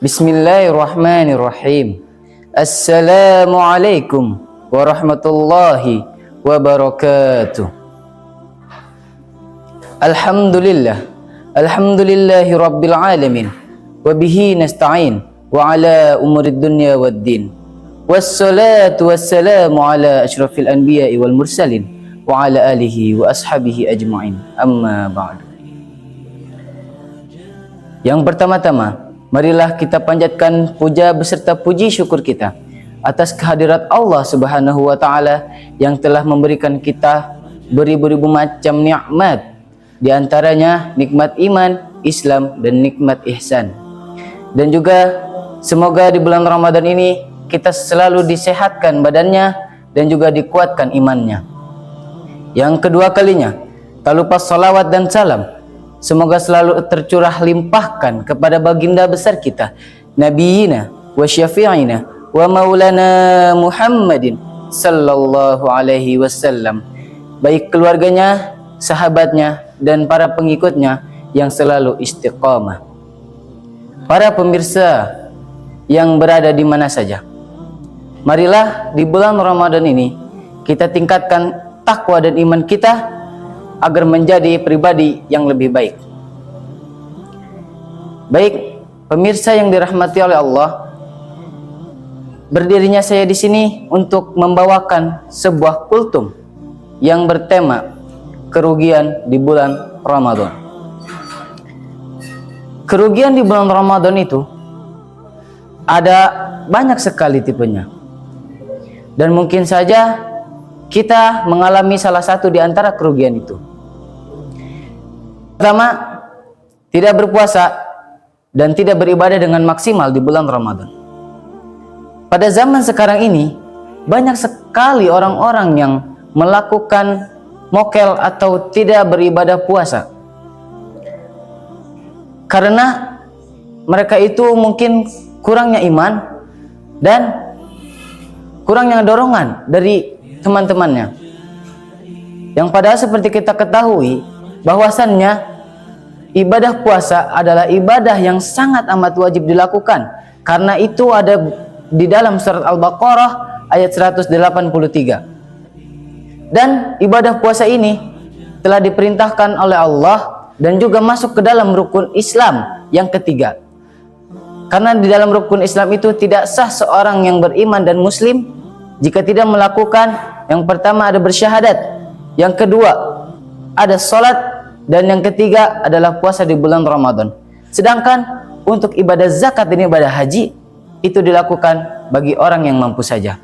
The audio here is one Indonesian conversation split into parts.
Bismillahirrahmanirrahim. Assalamualaikum warahmatullahi wabarakatuh. Alhamdulillahi rabbil alamin. Wabihi nasta'in wa ala umurid dunya waddin. Wassalatu wassalamu ala asyrafil anbiya'i wal mursalin wa ala alihi wa ashabihi ajma'in. Amma ba'du. Yang pertama-tama, marilah kita panjatkan puja beserta puji syukur kita atas kehadirat Allah Subhanahu wa taala yang telah memberikan kita beribu-ribu macam nikmat, di antaranya nikmat iman, Islam, dan nikmat ihsan. Dan juga semoga di bulan Ramadan ini kita selalu disehatkan badannya dan juga dikuatkan imannya. Yang kedua kalinya, tak lupa salawat dan salam semoga selalu tercurah limpahkan kepada baginda besar kita, Nabiyina wa syafi'ina wa maulana Muhammadin sallallahu alaihi wasallam, baik keluarganya, sahabatnya, dan para pengikutnya yang selalu istiqamah. Para pemirsa yang berada di mana saja, marilah di bulan Ramadan ini kita tingkatkan takwa dan iman kita agar menjadi pribadi yang lebih baik. Baik, pemirsa yang dirahmati oleh Allah, berdirinya saya di sini untuk membawakan sebuah kultum yang bertema kerugian di bulan Ramadan. Kerugian di bulan Ramadan itu ada banyak sekali tipenya. Dan mungkin saja kita mengalami salah satu di antara kerugian itu. Pertama, tidak berpuasa dan tidak beribadah dengan maksimal di bulan Ramadan. Pada zaman sekarang ini, banyak sekali orang-orang yang melakukan mokel atau tidak beribadah puasa. Karena mereka itu mungkin kurangnya iman dan kurangnya dorongan dari teman-temannya. Yang padahal seperti kita ketahui bahwasannya ibadah puasa adalah ibadah yang sangat amat wajib dilakukan, karena itu ada di dalam surat Al-Baqarah ayat 183. Dan ibadah puasa ini telah diperintahkan oleh Allah dan juga masuk ke dalam rukun Islam yang ketiga. Karena di dalam rukun Islam itu tidak sah seorang yang beriman dan muslim jika tidak melakukan, yang pertama ada bersyahadat, yang kedua ada salat, dan yang ketiga adalah puasa di bulan Ramadan. Sedangkan untuk ibadah zakat dan ibadah haji itu dilakukan bagi orang yang mampu saja.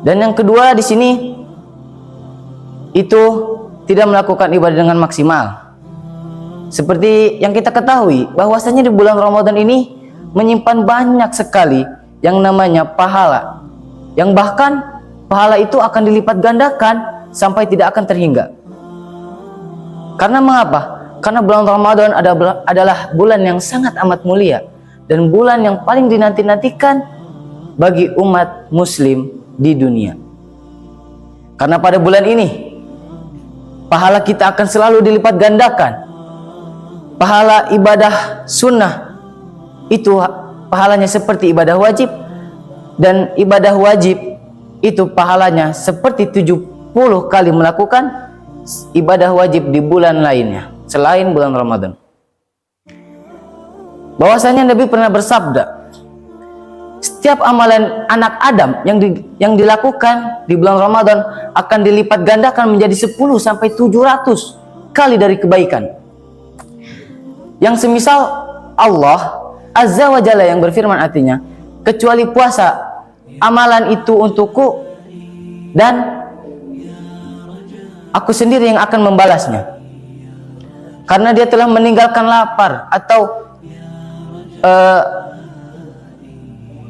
Dan yang kedua di sini itu tidak melakukan ibadah dengan maksimal. Seperti yang kita ketahui bahwasanya di bulan Ramadan ini menyimpan banyak sekali yang namanya pahala, yang bahkan pahala itu akan dilipat gandakan sampai tidak akan terhingga. Karena mengapa? Karena bulan Ramadan adalah bulan yang sangat amat mulia dan bulan yang paling dinanti-nantikan bagi umat muslim di dunia. Karena pada bulan ini pahala kita akan selalu dilipat gandakan. Pahala ibadah sunnah itu pahalanya seperti ibadah wajib, dan ibadah wajib itu pahalanya seperti 70 kali melakukan ibadah wajib di bulan lainnya selain bulan Ramadan. Bahwasanya Nabi pernah bersabda, setiap amalan anak Adam yang dilakukan di bulan Ramadan akan dilipat gandakan menjadi 10 sampai 700 kali dari kebaikan. Yang semisal Allah Azza wa Jalla yang berfirman artinya, kecuali puasa amalan itu untukku dan aku sendiri yang akan membalasnya. Karena dia telah meninggalkan lapar atau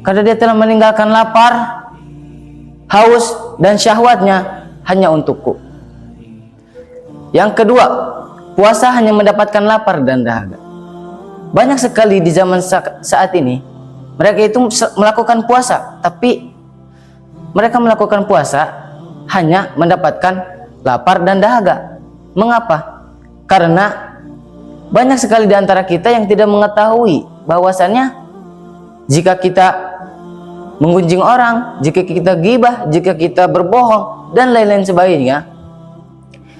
karena dia telah meninggalkan lapar, haus, dan syahwatnya hanya untukku. Yang kedua, puasa hanya mendapatkan lapar dan dahaga. Banyak sekali di zaman saat ini mereka itu melakukan puasa, tapi mereka melakukan puasa hanya mendapatkan lapar dan dahaga. Mengapa? Karena banyak sekali di antara kita yang tidak mengetahui bahwasannya jika kita menggunjing orang, jika kita gibah, jika kita berbohong dan lain-lain sebagainya,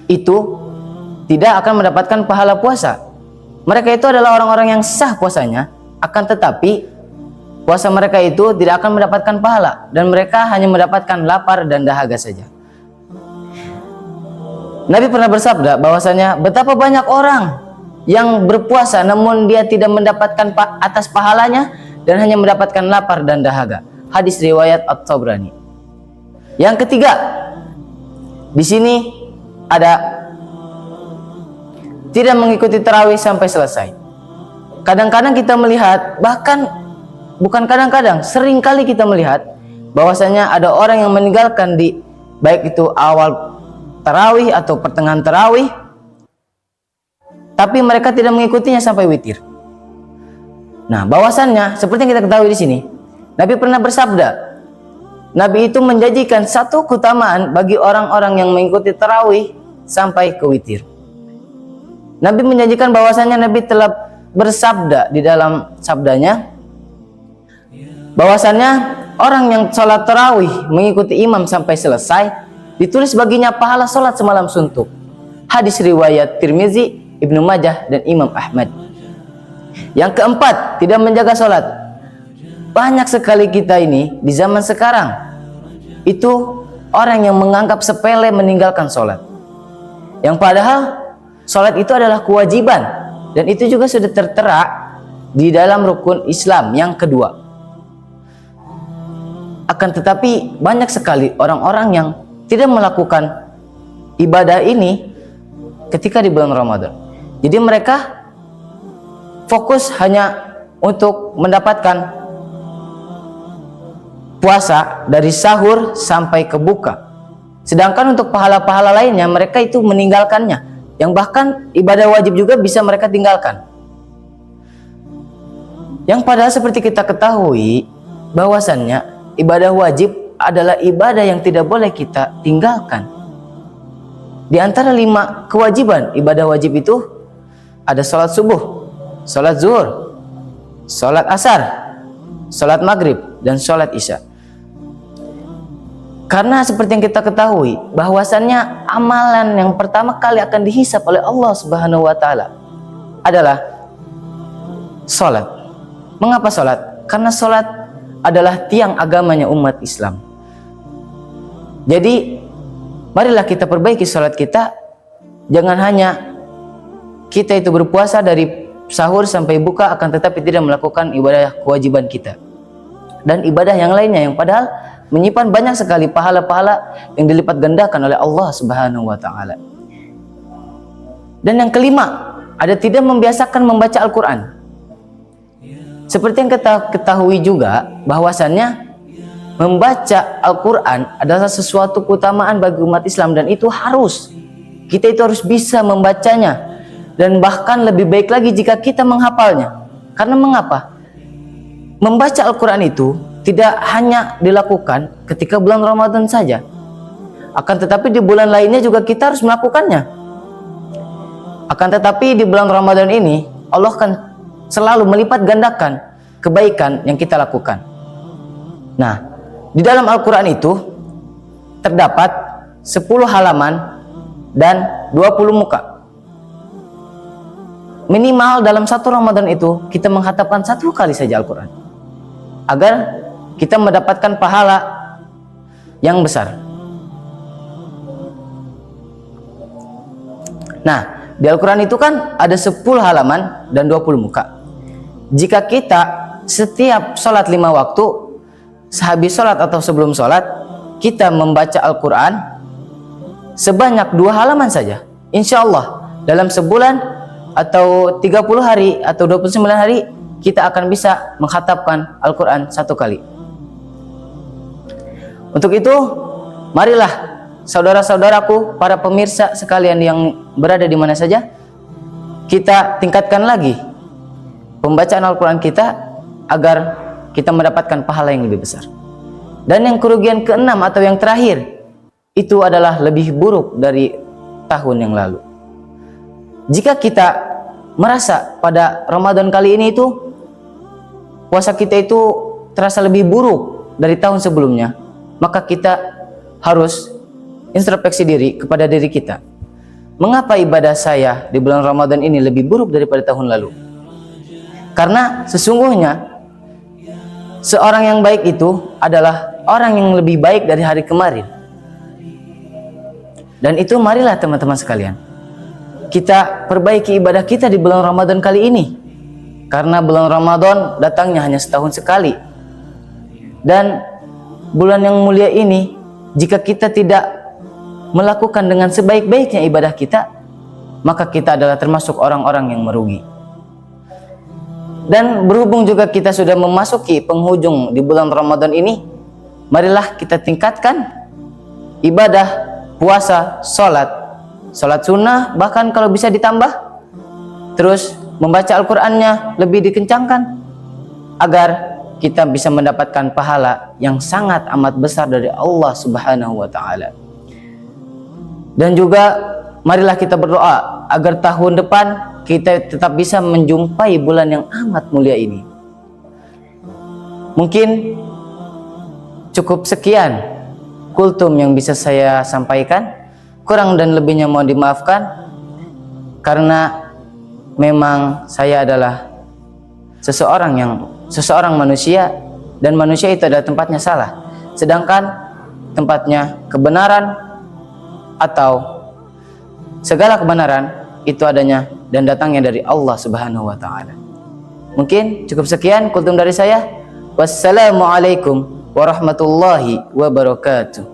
itu tidak akan mendapatkan pahala puasa. Mereka itu adalah orang-orang yang sah puasanya, akan tetapi puasa mereka itu tidak akan mendapatkan pahala dan mereka hanya mendapatkan lapar dan dahaga saja. Nabi pernah bersabda bahwasanya betapa banyak orang yang berpuasa namun dia tidak mendapatkan atas pahalanya dan hanya mendapatkan lapar dan dahaga. Hadis riwayat At-Tabrani. Yang ketiga, di sini ada tidak mengikuti tarawih sampai selesai. Kadang-kadang kita melihat, bahkan bukan kadang-kadang, sering kali kita melihat bahwasanya ada orang yang meninggalkan di baik itu awal tarawih atau pertengahan tarawih, tapi mereka tidak mengikutinya sampai witir. Nah, bahwasannya seperti yang kita ketahui di sini, Nabi pernah bersabda, Nabi itu menjanjikan satu keutamaan bagi orang-orang yang mengikuti tarawih sampai ke witir. Nabi menjanjikan bahwasannya Nabi telah bersabda di dalam sabdanya bahwasannya orang yang sholat tarawih mengikuti imam sampai selesai ditulis baginya pahala sholat semalam suntuk. Hadis riwayat Tirmizi, Ibnu Majah dan Imam Ahmad. Yang keempat, tidak menjaga sholat. Banyak sekali kita ini di zaman sekarang itu orang yang menganggap sepele meninggalkan sholat, yang padahal sholat itu adalah kewajiban dan itu juga sudah tertera di dalam rukun Islam yang kedua. Akan tetapi banyak sekali orang-orang yang tidak melakukan ibadah ini ketika di bulan Ramadan. Jadi mereka fokus hanya untuk mendapatkan puasa dari sahur sampai ke buka. Sedangkan untuk pahala-pahala lainnya mereka itu meninggalkannya. Yang bahkan ibadah wajib juga bisa mereka tinggalkan. Yang padahal seperti kita ketahui bahwasannya ibadah wajib adalah ibadah yang tidak boleh kita tinggalkan. Di antara 5 kewajiban ibadah wajib itu ada sholat subuh, sholat zuhur, sholat asar, sholat maghrib, dan sholat isya. Karena seperti yang kita ketahui bahwasannya amalan yang pertama kali akan dihisab oleh Allah Subhanahu wa taala adalah sholat. Mengapa sholat? Karena sholat adalah tiang agamanya umat Islam. Jadi marilah kita perbaiki sholat kita. Jangan hanya kita itu berpuasa dari sahur sampai buka akan tetapi tidak melakukan ibadah kewajiban kita dan ibadah yang lainnya yang padahal menyimpan banyak sekali pahala-pahala yang dilipat gandakan oleh Allah Subhanahu wa taala. Dan yang kelima, ada tidak membiasakan membaca Al-Qur'an. Seperti yang kita ketahui juga bahwasannya membaca Al-Qur'an adalah sesuatu keutamaan bagi umat Islam dan itu harus. Kita itu harus bisa membacanya dan bahkan lebih baik lagi jika kita menghafalnya. Karena mengapa? Membaca Al-Qur'an itu tidak hanya dilakukan ketika bulan Ramadan saja, akan tetapi di bulan lainnya juga kita harus melakukannya. Akan tetapi di bulan Ramadan ini Allah akan selalu melipat gandakan kebaikan yang kita lakukan. Nah, di dalam Al-Quran itu terdapat 10 halaman dan 20 muka. Minimal dalam satu Ramadan itu kita menghatapkan 1 kali saja Al-Quran agar kita mendapatkan pahala yang besar. Nah, di Al-Quran itu kan ada 10 halaman dan 20 muka. Jika kita setiap sholat 5 waktu, sehabis sholat atau sebelum sholat, kita membaca Al-Quran sebanyak 2 halaman saja, insya Allah dalam sebulan atau 30 hari atau 29 hari kita akan bisa menghatapkan Al-Quran 1 kali. Untuk itu, marilah saudara-saudaraku, para pemirsa sekalian yang berada di mana saja, kita tingkatkan lagi pembacaan Al-Quran kita agar kita mendapatkan pahala yang lebih besar. Dan yang kerugian ke-6 atau yang terakhir, itu adalah lebih buruk dari tahun yang lalu. Jika kita merasa pada Ramadan kali ini itu puasa kita itu terasa lebih buruk dari tahun sebelumnya, maka kita harus introspeksi diri kepada diri kita. Mengapa ibadah saya di bulan Ramadan ini lebih buruk daripada tahun lalu? Karena sesungguhnya seorang yang baik itu adalah orang yang lebih baik dari hari kemarin. Dan itu marilah teman-teman sekalian, kita perbaiki ibadah kita di bulan Ramadan kali ini. Karena bulan Ramadan datangnya hanya setahun sekali. Dan bulan yang mulia ini, jika kita tidak melakukan dengan sebaik-baiknya ibadah kita, maka kita adalah termasuk orang-orang yang merugi. Dan berhubung juga kita sudah memasuki penghujung di bulan Ramadan ini, marilah kita tingkatkan ibadah, puasa, sholat sunnah, bahkan kalau bisa ditambah. Terus membaca Al-Qur'annya lebih dikencangkan, agar kita bisa mendapatkan pahala yang sangat amat besar dari Allah Subhanahu wa Ta'ala. Dan juga marilah kita berdoa agar tahun depan kita tetap bisa menjumpai bulan yang amat mulia ini. Mungkin cukup sekian kultum yang bisa saya sampaikan. Kurang dan lebihnya mohon dimaafkan, karena memang saya adalah seseorang manusia, dan manusia itu adalah tempatnya salah, sedangkan tempatnya kebenaran atau segala kebenaran itu adanya dan datangnya dari Allah Subhanahu wa Ta'ala. Mungkin cukup sekian kultum dari saya. Wassalamualaikum warahmatullahi wabarakatuh.